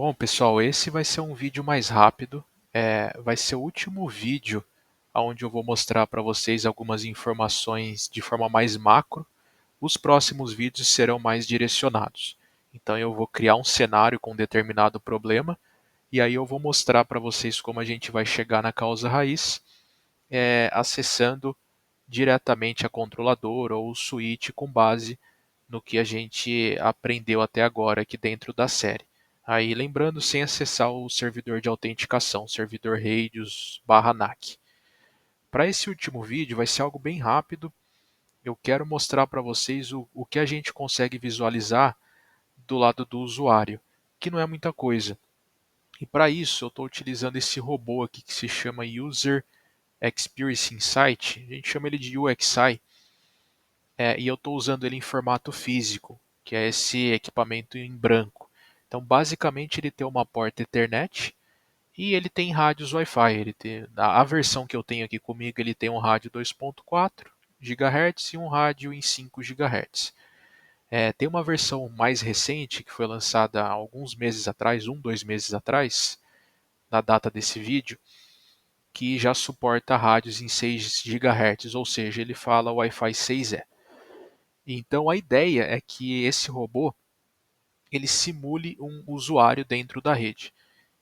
Bom, pessoal, esse vai ser um vídeo mais rápido. Vai ser o último vídeo onde eu vou mostrar para vocês algumas informações de forma mais macro. Os próximos vídeos serão mais direcionados. Então eu vou criar um cenário com um determinado problema e aí eu vou mostrar para vocês como a gente vai chegar na causa raiz, acessando diretamente a controladora ou o switch com base no que a gente aprendeu até agora aqui dentro da série. Aí lembrando, sem acessar o servidor de autenticação, servidor Radius/NAC. Para esse último vídeo vai ser algo bem rápido. Eu quero mostrar para vocês o que a gente consegue visualizar do lado do usuário, que não é muita coisa. E para isso eu estou utilizando esse robô aqui que se chama User Experience Insight. A gente chama ele de UXI. E eu estou usando ele em formato físico, que é esse equipamento em branco. Então, basicamente, ele tem uma porta Ethernet e ele tem rádios Wi-Fi. A versão que eu tenho aqui comigo, ele tem um rádio 2.4 GHz e um rádio em 5 GHz. Tem uma versão mais recente, que foi lançada há alguns meses atrás, 2 meses atrás, na data desse vídeo, que já suporta rádios em 6 GHz, ou seja, ele fala Wi-Fi 6E. Então a ideia é que esse robô ele simule um usuário dentro da rede.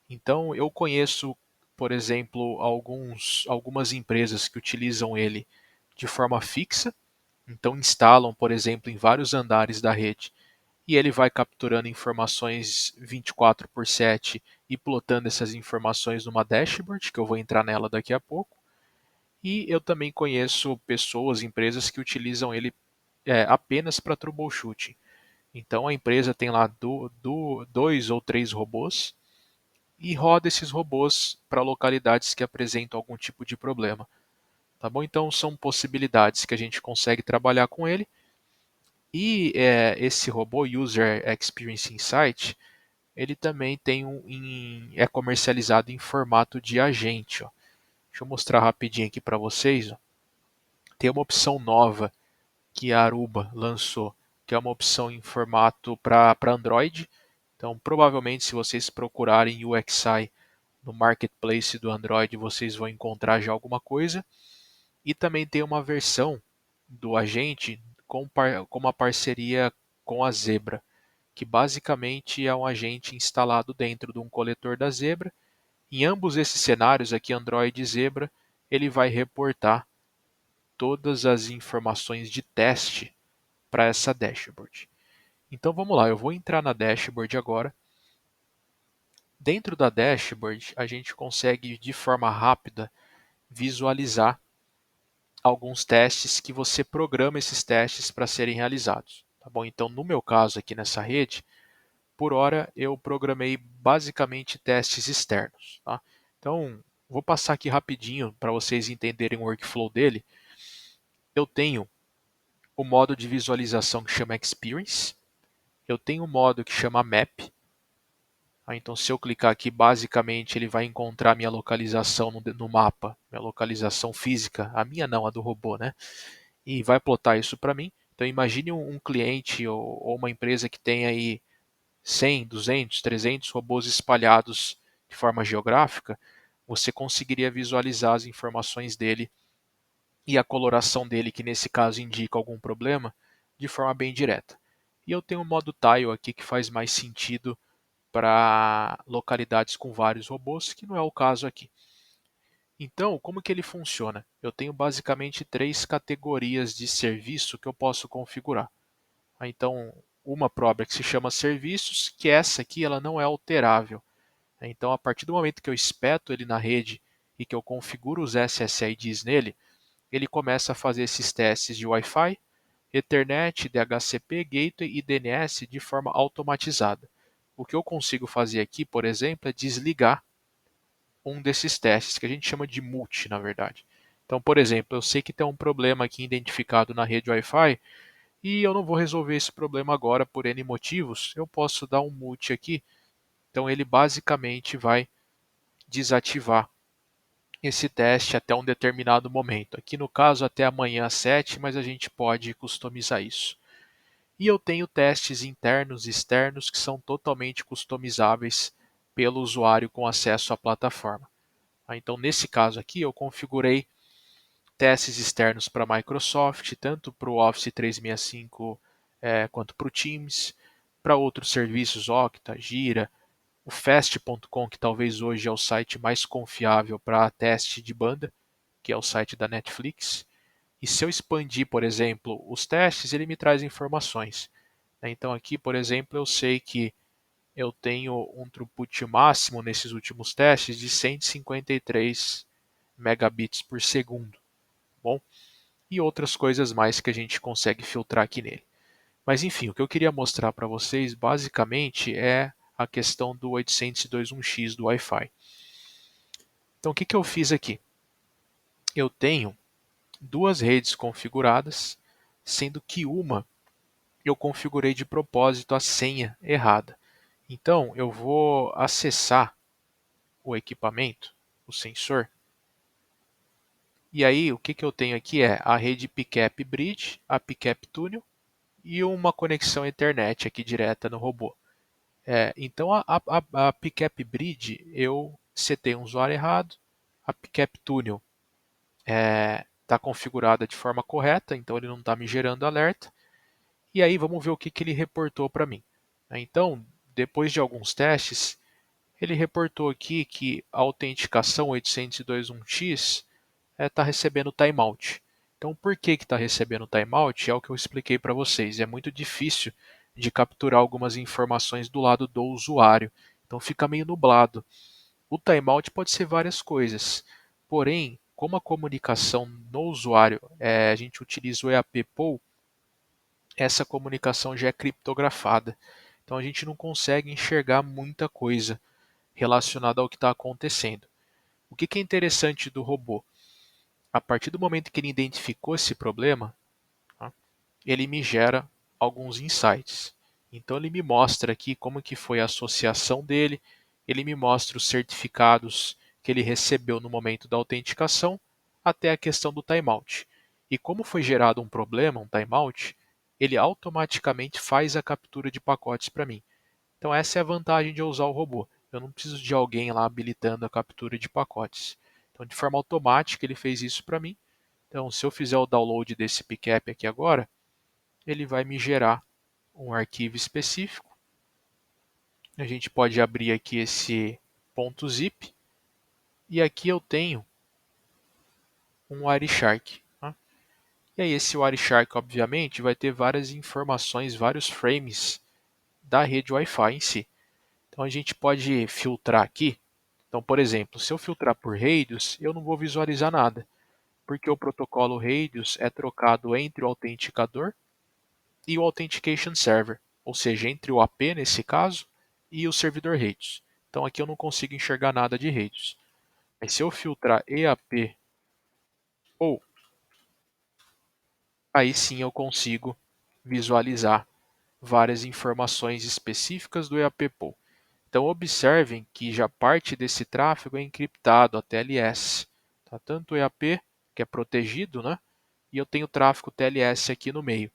Então eu conheço, por exemplo, algumas empresas que utilizam ele de forma fixa. Então instalam, por exemplo, em vários andares da rede e ele vai capturando informações 24/7 e plotando essas informações numa dashboard, que eu vou entrar nela daqui a pouco. E eu também conheço pessoas, empresas que utilizam ele apenas para troubleshooting. Então a empresa tem lá 2 ou 3 robôs e roda esses robôs para localidades que apresentam algum tipo de problema. Tá bom? Então são possibilidades que a gente consegue trabalhar com ele. E esse robô User Experience Insight, ele também é comercializado em formato de agente. Ó. Deixa eu mostrar rapidinho aqui para vocês. Ó. Tem uma opção nova que a Aruba lançou, que é uma opção em formato para Android. Então, provavelmente, se vocês procurarem UXI no marketplace do Android, vocês vão encontrar já alguma coisa. E também tem uma versão do agente com uma parceria com a Zebra, que basicamente é um agente instalado dentro de um coletor da Zebra. Em ambos esses cenários, aqui Android e Zebra, ele vai reportar todas as informações de teste para essa dashboard. Então vamos lá, eu vou entrar na dashboard agora. Dentro da dashboard, a gente consegue de forma rápida visualizar alguns testes que você programa esses testes para serem realizados. Tá bom? Então, no meu caso aqui nessa rede, por hora eu programei basicamente testes externos. Tá? Então, vou passar aqui rapidinho para vocês entenderem o workflow dele. Eu tenho o modo de visualização que chama Experience. Eu tenho um modo que chama Map. Então, se eu clicar aqui, basicamente ele vai encontrar minha localização no mapa, minha localização física, a minha não, a do robô, né? E vai plotar isso para mim. Então, imagine um cliente ou uma empresa que tem aí 100, 200, 300 robôs espalhados de forma geográfica, você conseguiria visualizar as informações dele e a coloração dele, que nesse caso indica algum problema, de forma bem direta. E eu tenho o modo Tile aqui que faz mais sentido para localidades com vários robôs, que não é o caso aqui. Então, como que ele funciona? Eu tenho basicamente 3 categorias de serviço que eu posso configurar. Então, uma própria que se chama serviços, que essa aqui ela não é alterável. Então, a partir do momento que eu espeto ele na rede e que eu configuro os SSIDs nele, ele começa a fazer esses testes de Wi-Fi, Ethernet, DHCP, Gateway e DNS de forma automatizada. O que eu consigo fazer aqui, por exemplo, é desligar um desses testes, que a gente chama de multi, na verdade. Então, por exemplo, eu sei que tem um problema aqui identificado na rede Wi-Fi e eu não vou resolver esse problema agora por N motivos. Eu posso dar um multi aqui. Então, ele basicamente vai desativar esse teste até um determinado momento. Aqui no caso até amanhã às 7, mas a gente pode customizar isso. E eu tenho testes internos e externos que são totalmente customizáveis pelo usuário com acesso à plataforma. Então, nesse caso aqui, eu configurei testes externos para a Microsoft, tanto para o Office 365 quanto para o Teams, para outros serviços, Okta, Gira, o Fast.com, que talvez hoje é o site mais confiável para teste de banda, que é o site da Netflix. E se eu expandir, por exemplo, os testes, ele me traz informações. Então aqui, por exemplo, eu sei que eu tenho um throughput máximo nesses últimos testes de 153 megabits por segundo. Bom, e outras coisas mais que a gente consegue filtrar aqui nele. Mas enfim, o que eu queria mostrar para vocês basicamente é a questão do 802.1x do Wi-Fi. Então o que eu fiz aqui? Eu tenho duas redes configuradas, sendo que uma eu configurei de propósito a senha errada. Então eu vou acessar o equipamento, o sensor, e aí o que eu tenho aqui é a rede Picap Bridge, a Picap Tunnel e uma conexão Ethernet aqui direta no robô. Então a Picap Bridge eu setei um usuário errado, a Picap Tunnel está configurada de forma correta, então ele não está me gerando alerta. E aí vamos ver o que ele reportou para mim. Então, depois de alguns testes, ele reportou aqui que a autenticação 802.1x está recebendo timeout. Então, por que está recebendo timeout? É o que eu expliquei para vocês. É muito difícil de capturar algumas informações do lado do usuário. Então, fica meio nublado. O timeout pode ser várias coisas. Porém, como a comunicação no usuário, a gente utiliza o EAP POL, essa comunicação já é criptografada. Então, a gente não consegue enxergar muita coisa relacionada ao que está acontecendo. O que é interessante do robô? A partir do momento que ele identificou esse problema, tá, ele me gera alguns insights. Então ele me mostra aqui como que foi a associação dele, ele me mostra os certificados que ele recebeu no momento da autenticação, até a questão do timeout. E como foi gerado um problema, um timeout, ele automaticamente faz a captura de pacotes para mim. Então essa é a vantagem de eu usar o robô. Eu não preciso de alguém lá habilitando a captura de pacotes. Então de forma automática ele fez isso para mim. Então se eu fizer o download desse picap aqui agora, ele vai me gerar um arquivo específico. A gente pode abrir aqui esse .zip e aqui eu tenho um Wireshark. Tá? E aí esse Wireshark obviamente vai ter várias informações, vários frames da rede Wi-Fi em si. Então a gente pode filtrar aqui. Então, por exemplo, se eu filtrar por radius, eu não vou visualizar nada, porque o protocolo radius é trocado entre o autenticador e o Authentication Server, ou seja, entre o AP nesse caso e o servidor radius. Então aqui eu não consigo enxergar nada de radius. Mas se eu filtrar EAP ou, aí sim eu consigo visualizar várias informações específicas do EAP POL. Então observem que já parte desse tráfego é encriptado, a TLS. Tá? Tanto o EAP, que é protegido, né? E eu tenho o tráfego TLS aqui no meio.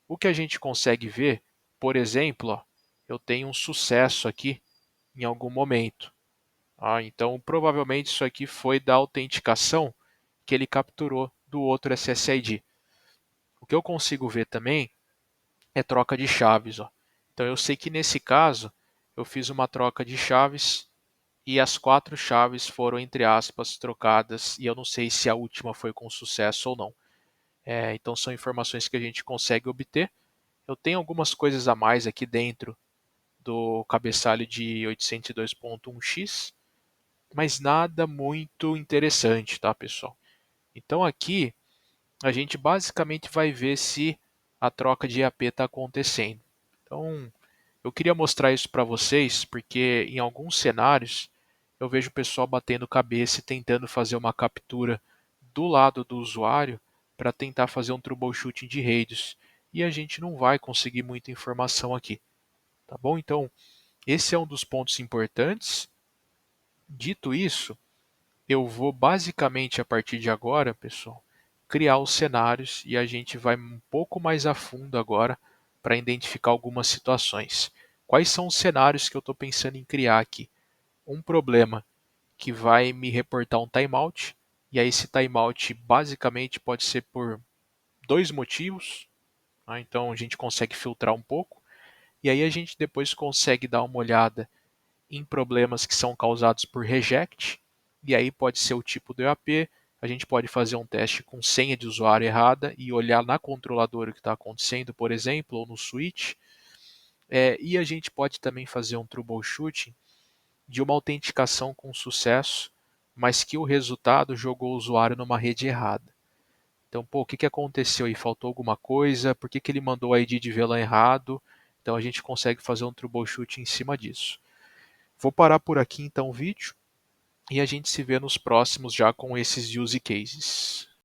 O que a gente consegue ver, por exemplo, ó, eu tenho um sucesso aqui em algum momento. Então provavelmente isso aqui foi da autenticação que ele capturou do outro SSID. O que eu consigo ver também é troca de chaves. Ó. Então eu sei que nesse caso eu fiz uma troca de chaves e as 4 chaves foram, entre aspas, trocadas, e eu não sei se a última foi com sucesso ou não. Então são informações que a gente consegue obter. Eu tenho algumas coisas a mais aqui dentro do cabeçalho de 802.1x, mas nada muito interessante, tá, pessoal? Então aqui a gente basicamente vai ver se a troca de EAP está acontecendo. Então eu queria mostrar isso para vocês porque em alguns cenários eu vejo o pessoal batendo cabeça e tentando fazer uma captura do lado do usuário para tentar fazer um troubleshooting de redes. E a gente não vai conseguir muita informação aqui. Tá bom? Então, esse é um dos pontos importantes. Dito isso, eu vou basicamente a partir de agora, pessoal, criar os cenários e a gente vai um pouco mais a fundo agora para identificar algumas situações. Quais são os cenários que eu estou pensando em criar aqui? um problema que vai me reportar um timeout, e aí esse timeout basicamente pode ser por dois motivos, tá? Então a gente consegue filtrar um pouco, e aí a gente depois consegue dar uma olhada em problemas que são causados por reject, e aí pode ser o tipo do EAP, a gente pode fazer um teste com senha de usuário errada e olhar na controladora o que está acontecendo, por exemplo, ou no switch, e a gente pode também fazer um troubleshooting de uma autenticação com sucesso, mas que o resultado jogou o usuário numa rede errada. Então, pô, o que aconteceu aí? Faltou alguma coisa? Por que ele mandou o ID de VLAN errado? Então a gente consegue fazer um troubleshoot em cima disso. Vou parar por aqui então o vídeo e a gente se vê nos próximos já com esses use cases.